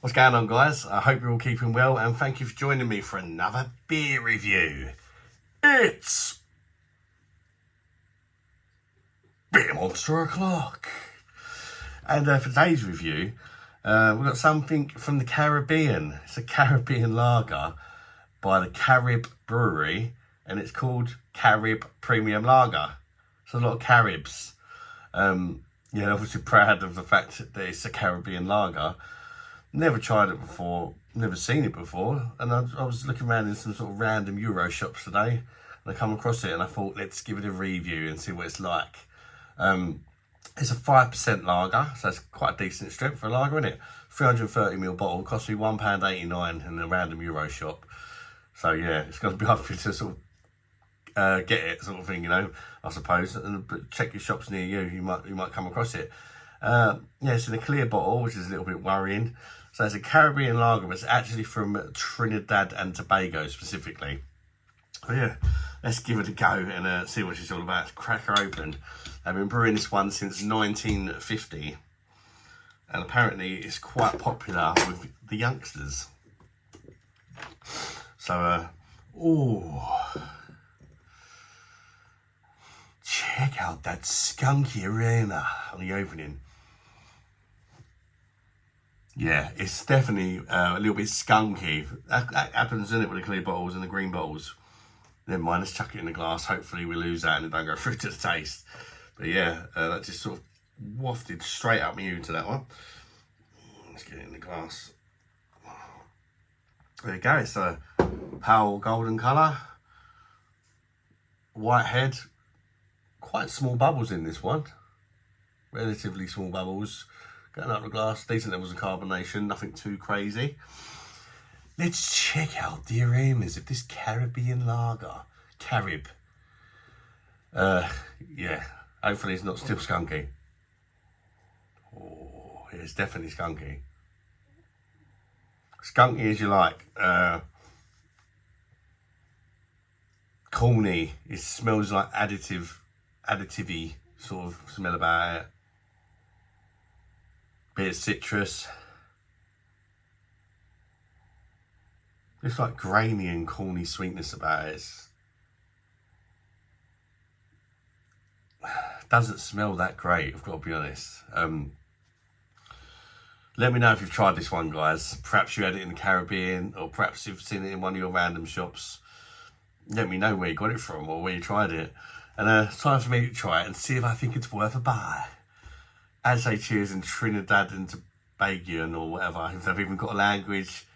What's going on, guys? I hope you're all keeping well, and thank you for joining me for another beer review. It's Beer Monster O'Clock. And for today's review, we've got something from the Caribbean. It's a Caribbean lager by the Carib brewery, and it's called Carib Premium Lager. So a lot of Caribs. Yeah, obviously proud of the fact that it's a Caribbean lager. Never tried it before, never seen it before, and I was looking around in some sort of random Euro shops today, and I come across it, and I thought, let's give it a review and see what it's like. It's a 5% lager, so it's quite a decent strength for a lager, isn't it? 330ml bottle, cost me £1.89 in a random Euro shop. So yeah, it's going to be hard for you to sort of get it, sort of thing, you know, I suppose. But check your shops near you, you might come across it. Yeah, it's in a clear bottle, which is a little bit worrying. So it's a Caribbean lager, but it's actually from Trinidad and Tobago specifically. So yeah, let's give it a go and see what she's all about. Crack her open. I've been brewing this one since 1950, and apparently it's quite popular with the youngsters. So, check out that skunky aroma on the opening. Yeah, it's definitely a little bit skunky. That happens, isn't it, with the clear bottles and the green bottles? Never mind, let's chuck it in the glass. Hopefully we lose that and it don't go through to the taste. But yeah, that just sort of wafted straight up me to that one. Let's get it in the glass. There you go, it's a pale golden colour. White head. Quite small bubbles in this one. Relatively small bubbles. Going up the glass, decent levels of carbonation, nothing too crazy. Let's check out the aromas of this Caribbean lager. Carib. Yeah, hopefully it's not still skunky. Oh, it's definitely skunky. Skunky as you like. Corny. It smells like additive-y sort of smell about it. Bit of citrus. It's like grainy and corny sweetness about it. Doesn't smell that great, I've got to be honest. Let me know if you've tried this one, guys. Perhaps you had it in the Caribbean, or perhaps you've seen it in one of your random shops. Let me know where you got it from or where you tried it. And it's time for me to try it and see if I think it's worth a buy. As they cheers in Trinidad and Tobago or whatever, if they've even got a language,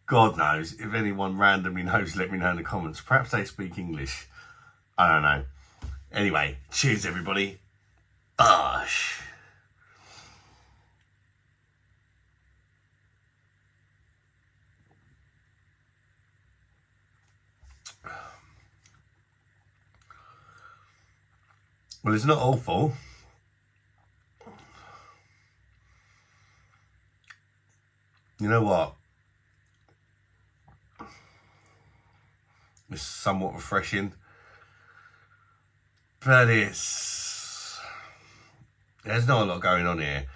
God knows. If anyone randomly knows, let me know in the comments. Perhaps they speak English. I don't know. Anyway, cheers everybody. Bosh. Well, it's not awful. You know what? It's somewhat refreshing, but there's not a lot going on here.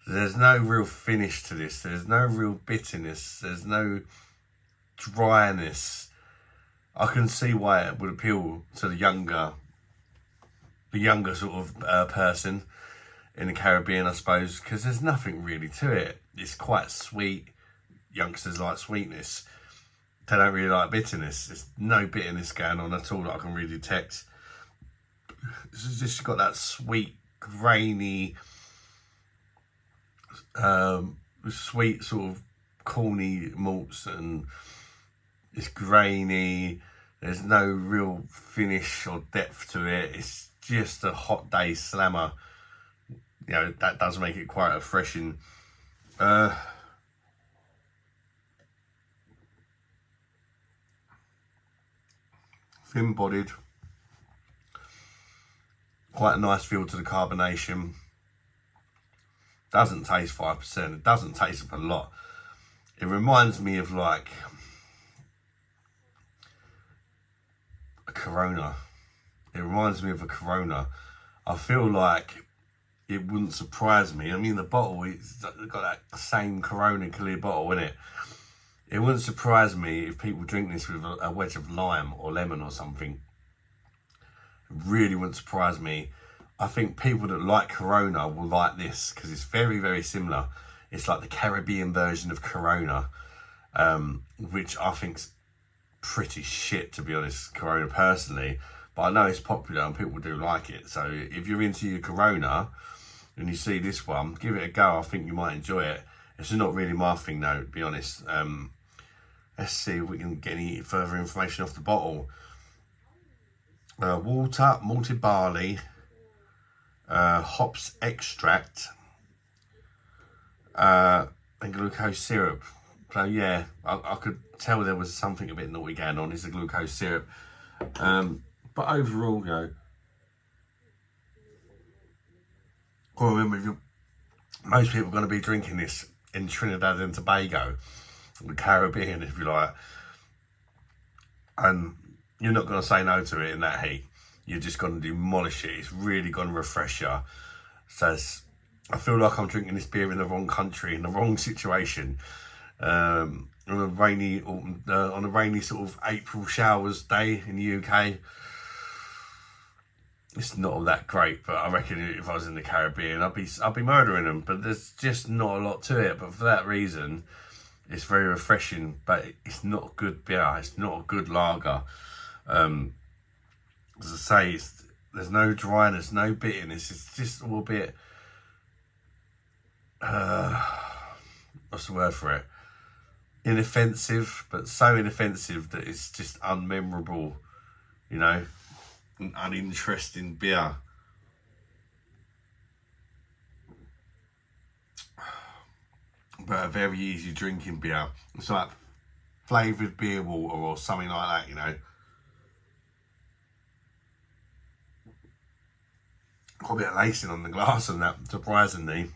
There's no real finish to this. There's no real bitterness. There's no dryness. I can see why it would appeal to the younger sort of person in the Caribbean, I suppose, because there's nothing really to it. It's quite sweet. Youngsters like sweetness. They don't really like bitterness. There's no bitterness going on at all that I can really detect. It's just got that sweet, grainy, sweet sort of corny malts, and it's grainy. There's no real finish or depth to it. It's just a hot day slammer. You know, that does make it quite refreshing. Thin-bodied. Quite a nice feel to the carbonation. Doesn't taste 5%. It doesn't taste of a lot. It reminds me of like a Corona. It reminds me of a Corona. I feel like it wouldn't surprise me. I mean, the bottle, it's got that same Corona clear bottle in it. It wouldn't surprise me if people drink this with a wedge of lime or lemon or something. It really wouldn't surprise me. I think people that like Corona will like this because it's very, very similar. It's like the Caribbean version of Corona, which I think's pretty shit, to be honest, Corona personally. But I know it's popular and people do like it. So if you're into your Corona and you see this one, give it a go. I think you might enjoy it. It's not really my thing though, to be honest. Let's see if we can get any further information off the bottle. Water, malted barley, hops extract, and glucose syrup. So yeah, I could tell there was something a bit naughty going on. It's the glucose syrup. But overall, you know, well, remember, most people are going to be drinking this in Trinidad and Tobago, the Caribbean, if you like, and you're not going to say no to it in that heat. You're just going to demolish it. It's really going to refresh you. So I feel like I'm drinking this beer in the wrong country, in the wrong situation. On a rainy sort of April showers day in the UK. It's not all that great, but I reckon if I was in the Caribbean, I'd be murdering them. But there's just not a lot to it. But for that reason, it's very refreshing. But it's not good beer. It's not a good lager. As I say, there's no dryness, no bitterness. It's just all a bit. What's the word for it? Inoffensive, but so inoffensive that it's just unmemorable. You know. An uninteresting beer. But a very easy drinking beer. It's like flavoured beer water or something like that, you know. Got a bit of lacing on the glass and that, surprisingly.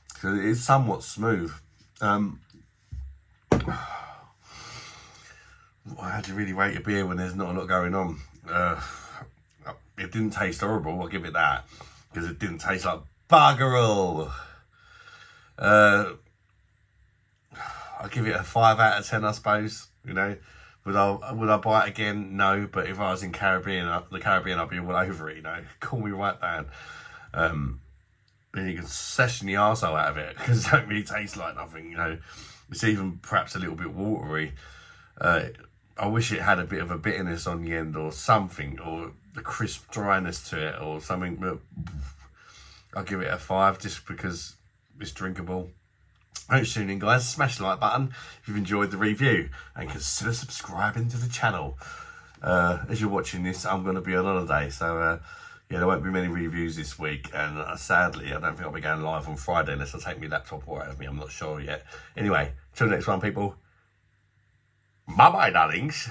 Because it is somewhat smooth. How do you really rate a beer when there's not a lot going on? It didn't taste horrible, I'll give it that, because it didn't taste like bugger all. I'll give it a 5 out of 10, I suppose. You know, would I buy it again? No, but if I was in the Caribbean, I'd be all over it. You know, call me right down. Then you can session the arsehole out of it because it don't really taste like nothing. You know, it's even perhaps a little bit watery. I wish it had a bit of a bitterness on the end or something, or the crisp dryness to it or something, but I'll give it a 5 just because it's drinkable. Thanks for tuning in, guys. Smash the like button if you've enjoyed the review and consider subscribing to the channel. As you're watching this, I'm going to be on holiday, so yeah, there won't be many reviews this week, and sadly, I don't think I'll be going live on Friday unless I take my laptop away with me. I'm not sure yet. Anyway, till the next one, people. Bye-bye, darlings.